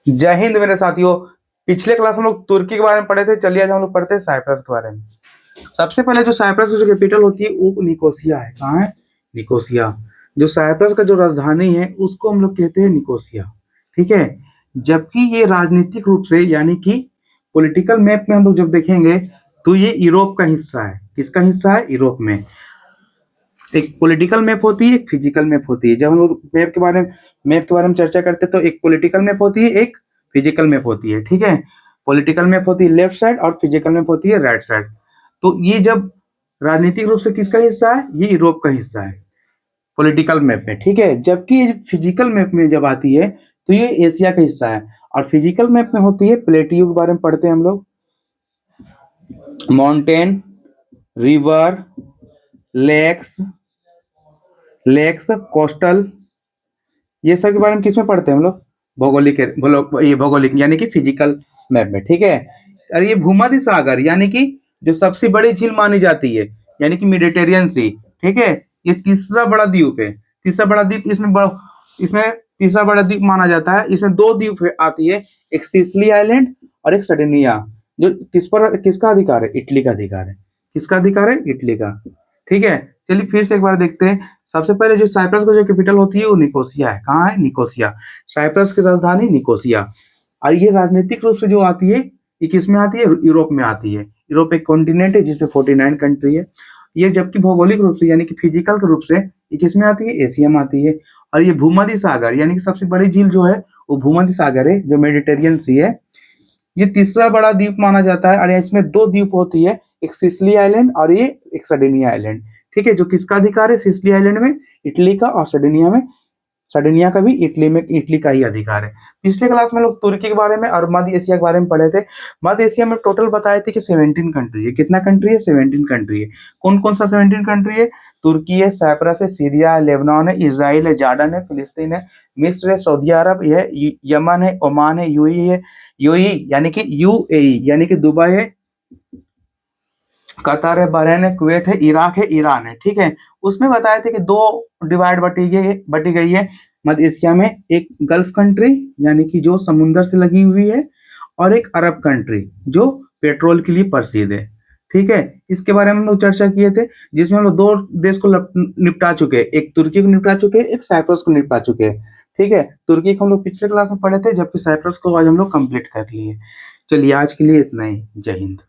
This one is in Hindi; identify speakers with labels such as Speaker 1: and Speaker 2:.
Speaker 1: जय हिंद मेरे साथियों। पिछले क्लास में हम लोग तुर्की के बारे में पढ़े थे। चलिए आज हम लोग पढ़ते हैं साइप्रस के बारे में। सबसे पहले जो साइप्रस की जो कैपिटल होती है वो निकोसिया है। कहाँ है? निकोसिया। जो साइप्रस का जो राजधानी है उसको हम लोग कहते हैं निकोसिया। ठीक है। जबकि ये राजनीतिक रूप से यानी कि पॉलिटिकल मैप में हम लोग जब देखेंगे तो ये यूरोप का हिस्सा है। किसका हिस्सा है? यूरोप में। एक पॉलिटिकल मैप होती है, एक फिजिकल मैप होती है। जब हम लोग मैप के बारे में चर्चा करते हैं तो एक पॉलिटिकल मैप होती है, एक फिजिकल मैप होती है। ठीक है। पॉलिटिकल मैप होती है लेफ्ट साइड और फिजिकल मैप होती है राइट साइड। तो ये जब राजनीतिक रूप से किसका हिस्सा है? ये यूरोप का हिस्सा है पॉलिटिकल मैप में। ठीक है। जबकि ये फिजिकल मैप में जब आती है तो ये एशिया का हिस्सा है। और फिजिकल मैप में होती है प्लेटियो के बारे में पढ़ते हैं हम लोग। माउंटेन, रिवर, लेक्स, कोस्टल, ये सब के बारे में किसमें पढ़ते हैं हम लोग? भौगोलिक यानी कि फिजिकल मैप में। ठीक है। और ये भूमध्य सागर यानी कि जो सबसे बड़ी झील मानी जाती है यानी कि मेडिटेरियन सी। ठीक है। ये तीसरा बड़ा द्वीप है। तीसरा बड़ा द्वीप इसमें तीसरा बड़ा द्वीप माना जाता है। इसमें दो द्वीप आती है, एक सिसिली आइलैंड और एक सर्डिनिया। जो किसका अधिकार है? इटली का अधिकार है। किसका अधिकार है? इटली का। ठीक है। चलिए फिर से एक बार देखते हैं। सबसे पहले जो साइप्रस का जो कैपिटल होती है वो निकोसिया है। कहाँ है? निकोसिया। साइप्रस की राजधानी निकोसिया। और ये राजनीतिक रूप से जो आती है ये किस में आती है? यूरोप में आती है। यूरोप एक कॉन्टिनेंट है जिसमें 49 कंट्री है। ये जबकि भौगोलिक रूप से यानी कि फिजिकल के रूप से ये किस में आती है? एशिया में आती है। और ये भूमध्य सागर यानी कि सबसे बड़ी झील जो है वो भूमध्य सागर है जो मेडिटेरियन सी है। ये तीसरा बड़ा द्वीप माना जाता है और इसमें दो द्वीप होती है, एक सिसिली आइलैंड और ये एक सर्डिनिया आइलैंड। ठीक है। जो किसका अधिकार है? सिसिली आइलैंड में इटली का और सर्डिनिया का भी इटली का ही अधिकार है। पिछले क्लास में लोग तुर्की के बारे में और मध्य एशिया के बारे में पढ़े थे। मध्य एशिया में टोटल बताए थे कि 17 कंट्री है। कितना कंट्री है? 17 कंट्री है। कौन कौन सा 17 कंट्री है? तुर्की है, साइप्रस है, सीरिया है, लेबनान है, इजराइल है, जॉर्डन है, फिलिस्तीन है, मिस्र है, सऊदी अरब है, यमन है, ओमान है, यूएई यानी कि यानी कि दुबई है, कतर है, बहरीन है, कुवैत है, इराक है, ईरान है। ठीक है। उसमें बताए थे कि दो डिवाइड बटी गई है मध्य एशिया में, एक गल्फ कंट्री यानी कि जो समुंदर से लगी हुई है और एक अरब कंट्री जो पेट्रोल के लिए प्रसिद्ध है। ठीक है। इसके बारे में हम लोग चर्चा किए थे जिसमें हम लोग दो देश को निपटा चुके हैं, एक तुर्की को निपटा चुके हैं, एक साइप्रस को निपटा चुके हैं। ठीक है। तुर्की को हम लोग पिछले क्लास में पढ़े थे जबकि साइप्रस को आज हम लोग कंप्लीट कर लिए। चलिए आज के लिए इतना ही। जय हिंद।